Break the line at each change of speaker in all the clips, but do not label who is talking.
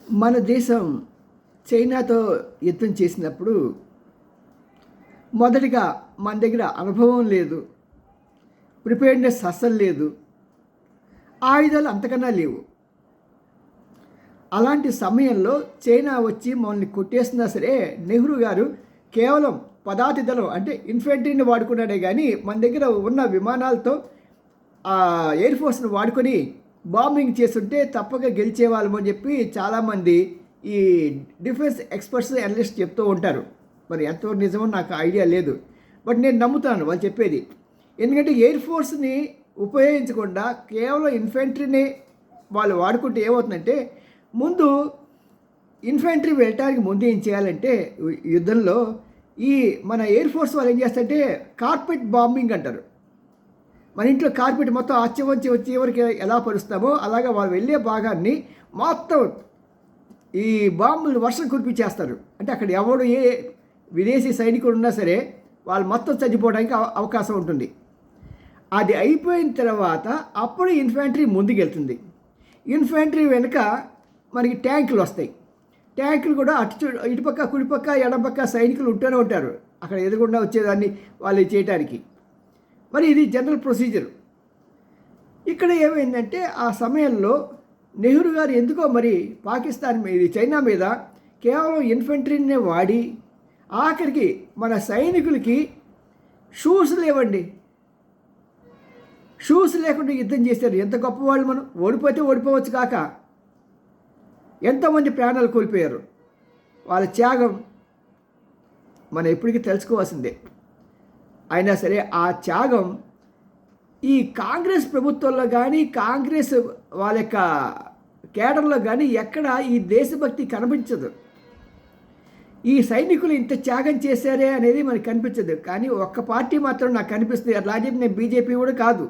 మన దేశం చైనాతో యుద్ధం చేసినప్పుడు మొదటిగా మన దగ్గర అనుభవం లేదు, ప్రిపేర్డ్నెస్ అస్సలు లేదు, ఆయుధాలు అంతకన్నా లేవు. అలాంటి సమయంలో చైనా వచ్చి మనల్ని కొట్టేసినా సరే నెహ్రూ గారు కేవలం పదాతి దళం అంటే ఇన్ఫెంట్రీని వాడుకున్నాడే కానీ మన దగ్గర ఉన్న విమానాలతో ఎయిర్ ఫోర్స్ని వాడుకొని బాంబింగ్ చేస్తుంటే తప్పక గెలిచేవాళ్ళము అని చెప్పి చాలామంది ఈ డిఫెన్స్ ఎక్స్పర్ట్స్ అనలిస్ట్ చెప్తూ ఉంటారు. మరి ఎంతవరకు నిజమో నాకు ఐడియా లేదు, బట్ నేను నమ్ముతాను వాళ్ళు చెప్పేది. ఎందుకంటే ఎయిర్ ఫోర్స్ని ఉపయోగించకుండా కేవలం ఇన్ఫెంట్రీని వాళ్ళు వాడుకుంటే ఏమవుతుందంటే, ముందు ఇన్ఫెంట్రీ వెళ్ళటానికి ముందు ఏం చేయాలంటే యుద్ధంలో ఈ మన ఎయిర్ ఫోర్స్ వాళ్ళు ఏం చేస్తారంటే కార్పెట్ బాంబింగ్ అంటారు. మన ఇంట్లో కార్పెట్ మొత్తం వచ్చి వచ్చేవరకు ఎలా పరుస్తామో అలాగా వాళ్ళు వెళ్ళే భాగాన్ని మొత్తం ఈ బాంబులు వర్షం కురిపించేస్తారు. అంటే అక్కడ ఎవడు ఏ విదేశీ సైనికుడు ఉన్నా సరే వాళ్ళు మొత్తం చనిపోవడానికి అవకాశం ఉంటుంది. అది అయిపోయిన తర్వాత అప్పుడు ఇన్ఫెంట్రీ ముందుకెళ్తుంది. ఇన్ఫెంట్రీ వెనుక మనకి ట్యాంకులు వస్తాయి. ట్యాంకులు కూడా ఇటుపక్క కుడిపక్క ఎడపక్క సైనికులు ఉంటూనే ఉంటారు అక్కడ ఎదురుగుండా వచ్చేదాన్ని వాళ్ళు చేయటానికి. మరి ఇది జనరల్ ప్రొసీజర్. ఇక్కడ ఏమైందంటే ఆ సమయంలో నెహ్రూ గారు ఎందుకో మరి పాకిస్తాన్ మీద చైనా మీద కేవలం ఇన్ఫెంట్రీనే వాడి ఆఖరికి మన సైనికులకి షూస్ లేవండి, షూస్ లేకుండా యుద్ధం చేశారు. ఎంత గొప్పవాళ్ళు మనం. ఓడిపోతే ఓడిపోవచ్చు కాక ఎంతోమంది ప్రాణాలు కోల్పోయారు. వాళ్ళ త్యాగం మనం ఎప్పటికీ తెలుసుకోవాల్సిందే. అయినా సరే ఆ త్యాగం ఈ కాంగ్రెస్ ప్రభుత్వంలో కానీ కాంగ్రెస్ వాళ్ళ యొక్క కేడర్లో కానీ ఎక్కడ ఈ దేశభక్తి కనిపించదు. ఈ సైనికులు ఇంత త్యాగం చేశారే అనేది మనకు కనిపించదు. కానీ ఒక్క పార్టీ మాత్రం నాకు కనిపిస్తుంది. అట్లా చెప్పి నేను బీజేపీ కూడా కాదు,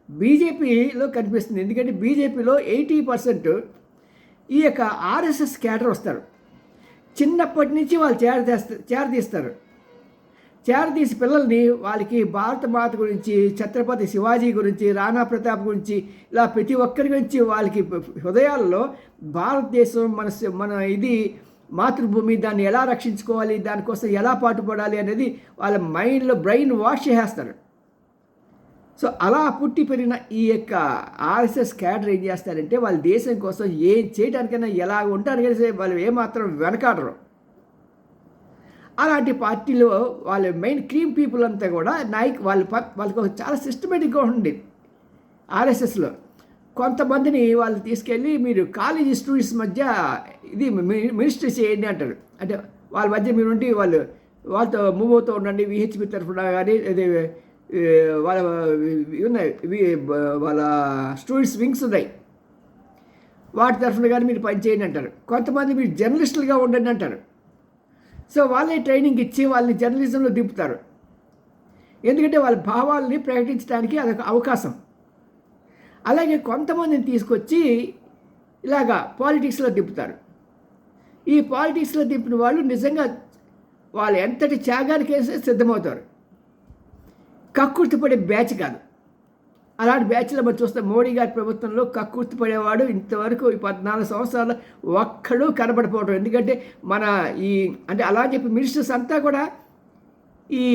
బీజేపీలో కనిపిస్తుంది. ఎందుకంటే బీజేపీలో 80% ఈ యొక్క ఆర్ఎస్ఎస్ కేడర్ వస్తారు. చిన్నప్పటి నుంచి వాళ్ళు చేరదీస్తారు. చేరదీసి పిల్లల్ని వాళ్ళకి భారత మాత గురించి, ఛత్రపతి శివాజీ గురించి, రాణా ప్రతాప్ గురించి, ఇలా ప్రతి ఒక్కరి గురించి వాళ్ళకి హృదయాల్లో భారతదేశం మన ఇది మాతృభూమి, దాన్ని ఎలా రక్షించుకోవాలి, దానికోసం ఎలా పాటుపడాలి అనేది వాళ్ళ మైండ్లో బ్రెయిన్ వాష్ చేసేస్తారు. సో అలా పుట్టి పెరిగిన ఈ యొక్క ఆర్ఎస్ఎస్ క్యాడర్ ఏం చేస్తారంటే వాళ్ళ దేశం కోసం ఏం చేయడానికైనా ఎలా ఉంటారు కానీ వాళ్ళు ఏమాత్రం వెనకాడరు. అలాంటి పార్టీలో వాళ్ళ మెయిన్ క్రీమ్ పీపుల్ అంతా కూడా వాళ్ళకి ఒక చాలా సిస్టమేటిక్గా ఉండి ఆర్ఎస్ఎస్లో కొంతమందిని వాళ్ళు తీసుకెళ్ళి మీరు కాలేజీ స్టూడెంట్స్ మధ్య ఇది మినిస్టర్ చేయండి అంటారు. అంటే వాళ్ళ మధ్య మీరు ఉండి వాళ్ళతో మూవ్ అవుతూ ఉండండి. విహెచ్పి తరఫున కానీ అదే వాళ్ళ ఉన్నాయి వాళ్ళ స్టూడెంట్స్ వింగ్స్ ఉన్నాయి, వాటి తరఫున కానీ మీరు పనిచేయండి అంటారు. కొంతమంది మీరు జర్నలిస్టులుగా ఉండండి అంటారు. సో వాళ్ళే ట్రైనింగ్ ఇచ్చి వాళ్ళని జర్నలిజంలో దింపుతారు. ఎందుకంటే వాళ్ళ భావాల్ని ప్రకటించడానికి అదొక అవకాశం. అలాగే కొంతమందిని తీసుకొచ్చి ఇలాగా పాలిటిక్స్లో దింపుతారు. ఈ పాలిటిక్స్లో దింపిన వాళ్ళు నిజంగా వాళ్ళు ఎంతటి త్యాగానికి సిద్ధమవుతారు. కక్కుర్తి పడే బ్యాచ్ కాదు. అలాంటి బ్యాచ్లో మనం చూస్తే మోడీ గారి ప్రభుత్వంలో కక్కుర్తి పడేవాడు ఇంతవరకు ఈ 14 సంవత్సరాలు ఒక్కడూ కనబడిపోవడం. ఎందుకంటే మన ఈ అంటే అలా చెప్పి మినిస్టర్స్ అంతా కూడా ఈ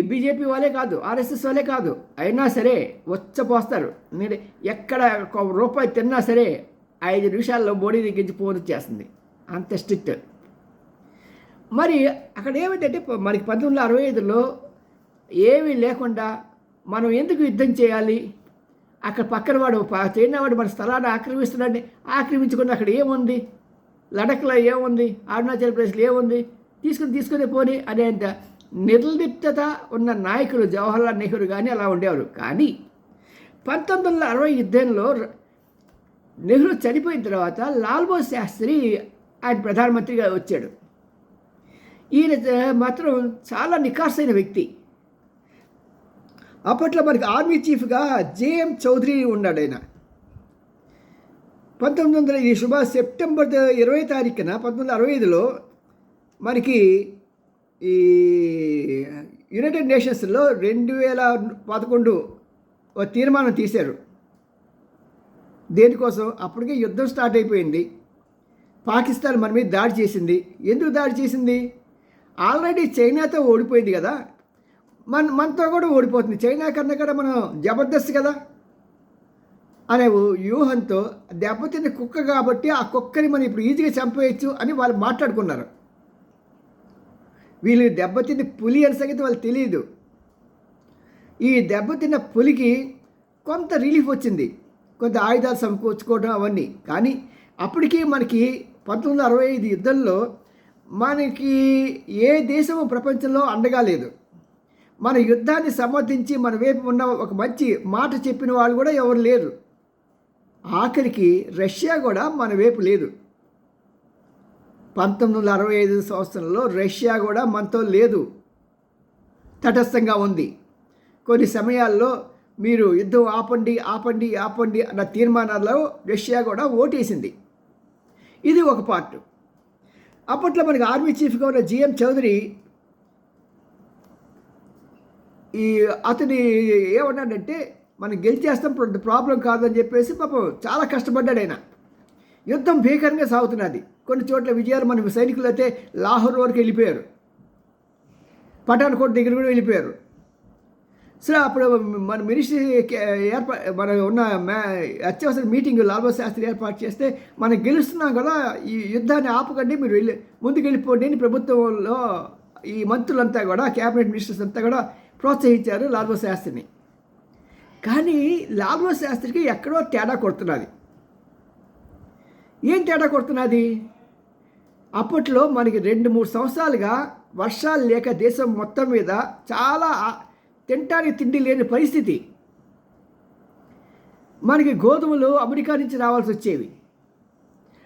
బీజేపీ వాళ్ళే కాదు, ఆర్ఎస్ఎస్ వాళ్ళే కాదు, అయినా సరే వచ్చపోస్తారు. ఎందుకంటే ఎక్కడ ఒక రూపాయి తిన్నా సరే 5 నిమిషాల్లో మోడీ దగ్గరించి ఫోన్ వచ్చేస్తుంది, అంత స్ట్రిక్ట్. మరి అక్కడ ఏమిటంటే మనకి 1965లో ఏమీ లేకుండా మనం ఎందుకు యుద్ధం చేయాలి? అక్కడ పక్కన వాడు చైనా వాడు మన స్థలాన్ని ఆక్రమిస్తున్నాడని ఆక్రమించుకుని అక్కడ ఏముంది, లడఖ్లో ఏముంది, అరుణాచల్ ప్రదేశ్లో ఏముంది, తీసుకుని పోని అనేంత నిర్లిప్తత ఉన్న నాయకులు జవహర్లాల్ నెహ్రూ కానీ అలా ఉండేవారు. కానీ 1960 యుద్ధంలో నెహ్రూ చనిపోయిన తర్వాత లాల్ బహదూర్ శాస్త్రి ఆయన ప్రధానమంత్రిగా వచ్చాడు. ఈయన మాత్రం చాలా నిఖార్సైన వ్యక్తి. అప్పట్లో మనకి ఆర్మీ చీఫ్గా జేఎం చౌదరి ఉన్నాడు. ఆయన 1900 సెప్టెంబర్ 20 తారీఖున 1965లో మనకి ఈ యునైటెడ్ నేషన్స్లో 2011 తీర్మానం తీశారు. దేనికోసం? అప్పటికే యుద్ధం స్టార్ట్ అయిపోయింది. పాకిస్తాన్ మన మీద దాడి చేసింది. ఎందుకు దాడి చేసింది? ఆల్రెడీ చైనాతో ఓడిపోయింది కదా, మనతో కూడా ఓడిపోతుంది. చైనా కన్నా కూడా మనం జబర్దస్త్ కదా అనే వ్యూహంతో దెబ్బతిన్న కుక్క కాబట్టి ఆ కుక్కని మనం ఇప్పుడు ఈజీగా చంపేయచ్చు అని వాళ్ళు మాట్లాడుకున్నారు. వీళ్ళు దెబ్బతిన్న పులి అనే సంగతి వాళ్ళు తెలియదు. ఈ దెబ్బతిన్న పులికి కొంత రిలీఫ్ వచ్చింది, కొంత ఆయుధాలు సమకూర్చుకోవడం అవన్నీ. కానీ అప్పటికీ మనకి 1965 యుద్ధంలో మనకి ఏ దేశము ప్రపంచంలో అండగా లేదు. మన యుద్ధాన్ని సమర్థించి మన వైపు ఉన్న ఒక మంచి మాట చెప్పిన వాళ్ళు కూడా ఎవరు లేరు. ఆఖరికి రష్యా కూడా మన వైపు లేదు. 1965 సంవత్సరంలో రష్యా కూడా మనతో లేదు, తటస్థంగా ఉంది. కొన్ని సమయాల్లో మీరు యుద్ధం ఆపండి ఆపండి ఆపండి అన్న తీర్మానాల్లో రష్యా కూడా ఓటేసింది. ఇది ఒక పార్ట్. అప్పట్లో మనకి ఆర్మీ చీఫ్గా ఉన్న జిఎం చౌదరి అతని ఏమన్నాడంటే మనం గెలిచేస్తాం, ప్రాబ్లం కాదని చెప్పేసి పాపం చాలా కష్టపడ్డాడు ఆయన. యుద్ధం భీకరంగా సాగుతున్నది. కొన్ని చోట్ల విజయాలు మన సైనికులు అయితే లాహోర్ వరకు వెళ్ళిపోయారు, పఠాన్కోట్ దగ్గర కూడా వెళ్ళిపోయారు. సో అప్పుడు మన మినిస్ట్రీ మన ఉన్న అత్యవసర మీటింగ్ లాల్ బహదూర్ శాస్త్రి ఏర్పాటు చేస్తే మనం గెలుస్తున్నాం కదా, ఈ యుద్ధాన్ని ఆపకండి, మీరు ముందుకు వెళ్ళిపోండి అని ప్రభుత్వంలో ఈ మంత్రులంతా కూడా, క్యాబినెట్ మినిస్టర్స్ అంతా కూడా ప్రోత్సహించారు లాల్ బహదూర్ శాస్త్రిని. కానీ లాల్ బహదూర్ శాస్త్రికి ఎక్కడో తేడా కొడుతున్నది. ఏం తేడా కొడుతున్నది? అప్పట్లో మనకి 2-3 సంవత్సరాలుగా వర్షాలు లేక దేశం మొత్తం మీద చాలా తినటానికి తిండి లేని పరిస్థితి. మనకి గోధుమలు అమెరికా నుంచి రావాల్సి వచ్చేవి.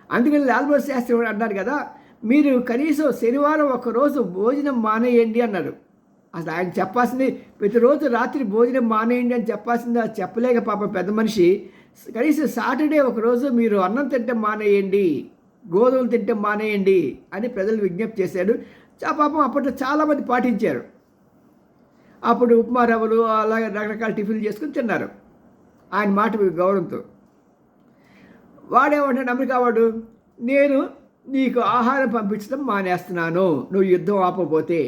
అందుకని లాల్ బహదూర్ శాస్త్రి అన్నారు కదా, మీరు కనీసం శనివారం ఒకరోజు భోజనం మానేయండి అన్నారు. అసలు ఆయన చెప్పాల్సింది ప్రతిరోజు రాత్రి భోజనం మానేయండి అని చెప్పాల్సింది, అది చెప్పలేక పాపం పెద్ద మనిషి కనీసం సాటర్డే ఒకరోజు మీరు అన్నం తింటే మానేయండి, గోధుమలు తింటే మానేయండి అని ప్రజలు విజ్ఞప్తి చేశాడు. పాపం అప్పట్లో చాలామంది పాటించారు. అప్పుడు ఉప్మా రవ్వలు అలాగే రకరకాల టిఫిన్లు చేసుకుని తిన్నారు ఆయన మాట గౌరవంతో. వాడేమంటాడు అమెరికా వాడు, నేను నీకు ఆహారం పంపించడం మానేస్తున్నాను నువ్వు యుద్ధం ఆపకపోతే.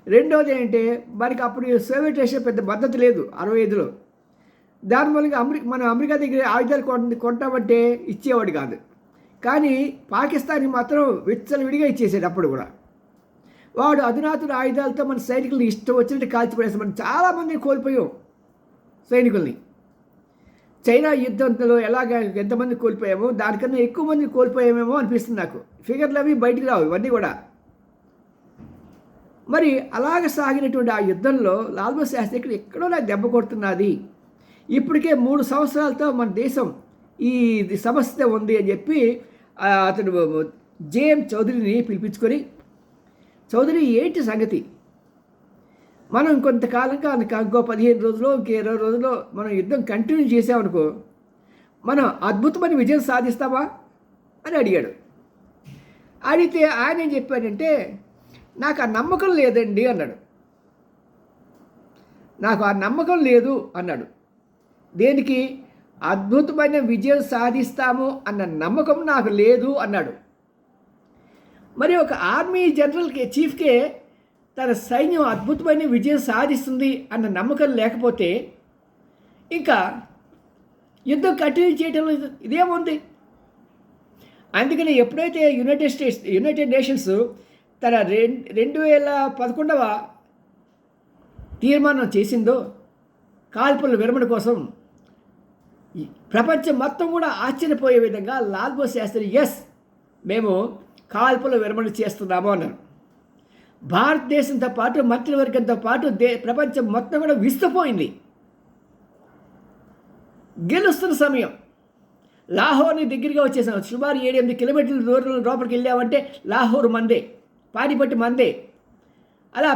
రెండోది ఏంటంటే మనకి అప్పుడు సోవియట్ రష్యా పెద్ద మద్దతు లేదు 65లో. దాని మూలంగా మనం అమెరికా దగ్గర ఆయుధాలు కొంటామంటే ఇచ్చేవాడు కాదు. కానీ పాకిస్తాన్కి మాత్రం విచ్చలవిడిగా ఇచ్చేసాడు. అప్పుడు కూడా వాడు అధునాతన ఆయుధాలతో మన సైనికుల్ని ఇష్టం వచ్చినట్టు కాల్చిపడేస్తాం. మనం చాలామందిని కోల్పోయాం సైనికుల్ని. చైనా యుద్ధంలో ఎంతమంది కోల్పోయామో దానికన్నా ఎక్కువ మందిని కోల్పోయామేమో అనిపిస్తుంది నాకు. ఫిగర్లు అవి బయటికి రావు ఇవన్నీ కూడా. మరి అలాగ సాగినటువంటి ఆ యుద్ధంలో లాల్ బహదూర్ శాస్త్రి ఇక్కడ ఎక్కడో నాకు దెబ్బ కొడుతున్నది. ఇప్పటికే 3 సంవత్సరాలతో మన దేశం ఈ సమస్య ఉంది అని చెప్పి అతను జేఎం చౌదరిని పిలిపించుకొని, చౌదరి ఏంటి సంగతి, మనం కొంతకాలంగా ఇంకో 15 రోజులు ఇంక 20 రోజుల్లో మనం యుద్ధం కంటిన్యూ చేసామనుకో మనం అద్భుతమైన విజయం సాధిస్తామా అని అడిగాడు. అడిగితే ఆయన ఏం చెప్పాడంటే, నాకు ఆ నమ్మకం లేదండి అన్నాడు. నాకు ఆ నమ్మకం లేదు అన్నాడు. దేనికి? అద్భుతమైన విజయం సాధిస్తాము అన్న నమ్మకం నాకు లేదు అన్నాడు. మరి ఒక ఆర్మీ జనరల్కి చీఫ్కే తన సైన్యం అద్భుతమైన విజయం సాధిస్తుంది అన్న నమ్మకం లేకపోతే ఇంకా యుద్ధం కంటిన్యూ చేయడంలో ఇదేముంది? అందుకని ఎప్పుడైతే యునైటెడ్ నేషన్స్ తన 2011వ తీర్మానం చేసిందో కాల్పుల విరమణ కోసం, ప్రపంచం మొత్తం కూడా ఆశ్చర్యపోయే విధంగా లాల్ బహదూర్ శాస్త్రి ఎస్ మేము కాల్పుల విరమణ చేస్తున్నాము అన్నారు. భారతదేశంతో పాటు మంత్రివర్గంతో పాటు ప్రపంచం మొత్తం కూడా విస్తుపోయింది. గెలుస్తున్న సమయం, లాహోర్ని దగ్గరగా వచ్చేసాం. సుమారు 7-8 కిలోమీటర్ల దూరం లోపలికి వెళ్ళామంటే లాహోర్ మందే, పానిపట్టి మందే. అలా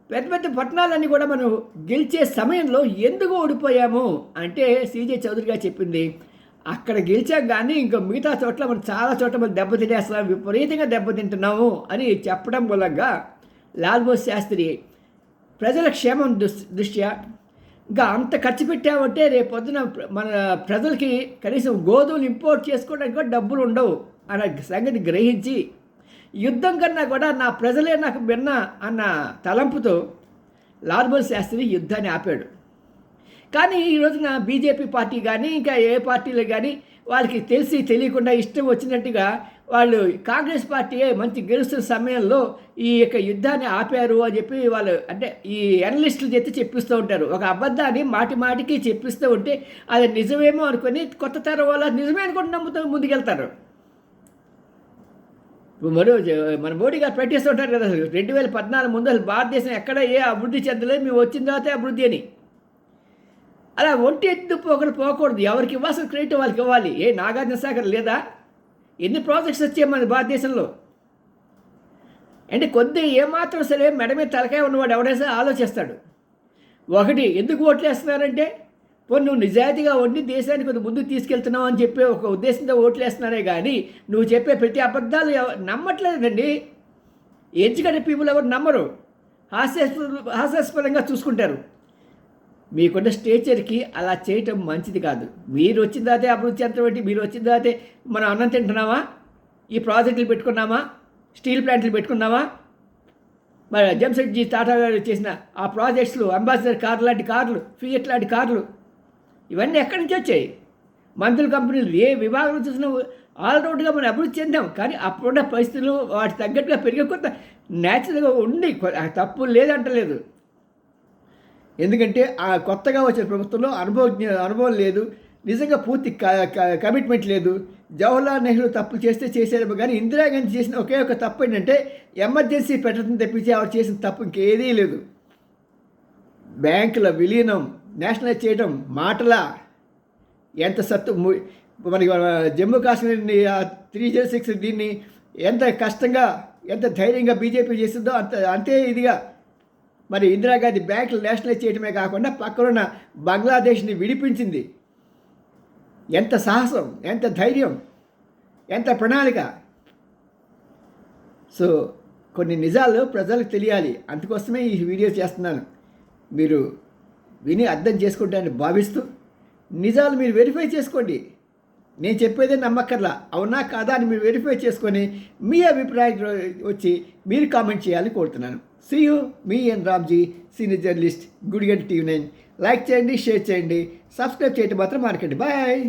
పెద్ద పెద్ద పట్టణాలన్నీ కూడా మనం గెలిచే సమయంలో ఎందుకు ఓడిపోయాము అంటే సిజే చౌదరిగా చెప్పింది, అక్కడ గెలిచాం కానీ ఇంకా మిగతా చోట్ల మనం చాలా చోట్ల మనం దెబ్బతినేస్తున్నాం, విపరీతంగా దెబ్బతింటున్నాము అని చెప్పడం మూలంగా లాల్ బహదూర్ శాస్త్రి ప్రజల క్షేమం దృష్ట్యా ఇంకా అంత ఖర్చు పెట్టామంటే రేపు పొద్దున మన ప్రజలకి కనీసం గోధుమలు ఇంపోర్ట్ చేసుకోవడానికి కూడా డబ్బులు ఉండవు, అన్న సంగతి గ్రహించి యుద్ధం కన్నా కూడా నా ప్రజలే నాకు భిన్న అన్న తలంపుతో లాల్ బహదూర్ శాస్త్రి యుద్ధాన్ని ఆపాడు. కానీ ఈ రోజున బీజేపీ పార్టీ కానీ ఇంకా ఏ పార్టీలు కానీ వాళ్ళకి తెలిసి తెలియకుండా ఇష్టం వచ్చినట్టుగా వాళ్ళు కాంగ్రెస్ పార్టీయే మంచి గెలుస్తున్న సమయంలో ఈ యొక్క యుద్ధాన్ని ఆపారు అని చెప్పి వాళ్ళు అంటే ఈ అనలిస్టులు చేతి చెప్పిస్తూ ఉంటారు. ఒక అబద్ధాన్ని మాటి మాటికి చెప్పిస్తూ ఉంటే అది నిజమేమో అనుకొని కొత్త తరం వాళ్ళ నిజమే అనుకుంటూ నమ్ముతూ ముందుకెళ్తారు. మన మోడీ గారు పెట్టేస్తూ ఉంటారు కదా, 2014 ముందు అసలు భారతదేశం ఎక్కడ ఏ అభివృద్ధి చెందలేదు, మేము వచ్చిన తర్వాతే అభివృద్ధి అని. అలా ఒంటి ఎత్తు ఒకరు పోకూడదు, ఎవరికి ఇవ్వాల్సిన క్రెడిట్ వాళ్ళకి ఇవ్వాలి. నాగార్జున సాగర్ లేదా, ఎన్ని ప్రాజెక్ట్స్ వచ్చాయి మన భారతదేశంలో అంటే కొద్ది ఏమాత్రం సరే మెడ మీద తలకాయ ఉన్నవాడు ఎవడైనా ఆలోచిస్తాడు. ఒకటి ఎందుకు ఓట్లు వేస్తున్నారంటే నువ్వు నిజాయితీగా ఉండి దేశాన్ని కొంచెం ముందుకు తీసుకెళ్తున్నావు అని చెప్పి ఒక ఉద్దేశంతో ఓట్లు వేస్తున్నారే కానీ నువ్వు చెప్పే ప్రతి అబద్ధాలు నమ్మట్లేదండి. ఎడ్యుకేటెడ్ పీపుల్ ఎవరు నమ్మరు, హాస్యాస్పదంగా చూసుకుంటారు. మీకున్న స్టేచర్కి అలా చేయటం మంచిది కాదు. మీరు వచ్చిన దాతే అభివృద్ధి చెందబట్టి మీరు వచ్చిన దాతే మనం అన్నం తింటున్నామా, ఈ ప్రాజెక్టులు పెట్టుకున్నామా, స్టీల్ ప్లాంట్లు పెట్టుకున్నామా, మరి జంషెడ్జీ టాటా గారు చేసిన ఆ ప్రాజెక్ట్స్లు, అంబాసిడర్ కార్లు లాంటి కార్లు, ఫియట్ లాంటి కార్లు ఇవన్నీ ఎక్కడి నుంచి వచ్చాయి? మందుల కంపెనీలు ఏ విభాగంలో చూసినా ఆల్రౌండ్గా మనం అభివృద్ధి చెందాం. కానీ అప్పుడున్న పరిస్థితులు వాటి తగ్గట్టుగా పెరిగే కొంత న్యాచురల్గా ఉండి తప్పు లేదంటలేదు. ఎందుకంటే ఆ కొత్తగా వచ్చిన ప్రభుత్వంలో అనుభవం లేదు, నిజంగా పూర్తి కమిట్మెంట్ లేదు. జవహర్లాల్ నెహ్రూ తప్పు చేస్తే చేశారు, కానీ ఇందిరాగాంధీ చేసిన ఒకే ఒక తప్పు ఏంటంటే ఎమర్జెన్సీ పెట్టడం తప్పించి ఆవిడ చేసిన తప్పు ఇంకేదీ లేదు. బ్యాంకుల విలీనం, నేషనలైజ్ చేయడం మాటలా ఎంత సత్తు. మనకి జమ్మూ కాశ్మీర్ని 306 దీన్ని ఎంత కష్టంగా ఎంత ధైర్యంగా బీజేపీ చేసిందో అంతే ఇదిగా మరి ఇందిరాగాంధీ బ్యాంకులు నేషనలైజ్ చేయడమే కాకుండా పక్కనున్న బంగ్లాదేశ్ని విడిపించింది. ఎంత సాహసం, ఎంత ధైర్యం, ఎంత ప్రణాళిక. సో కొన్ని నిజాలు ప్రజలకు తెలియాలి, అందుకోసమే ఈ వీడియో చేస్తున్నాను. మీరు విని అర్థం చేసుకుంటారని భావిస్తూ నిజాలు మీరు వెరిఫై చేసుకోండి. నేను చెప్పేదే నమ్మక్కర్లా, అవునా కాదా అని మీరు వెరిఫై చేసుకొని మీ అభిప్రాయం వచ్చి మీరు కామెంట్ చేయాలని కోరుతున్నాను. See you, మీ N Ramji, senior journalist, Gudiganta TV9. Like చేయండి, షేర్ చేయండి, సబ్స్క్రైబ్ చేయడం మాత్రం మానకండి. బాయ్.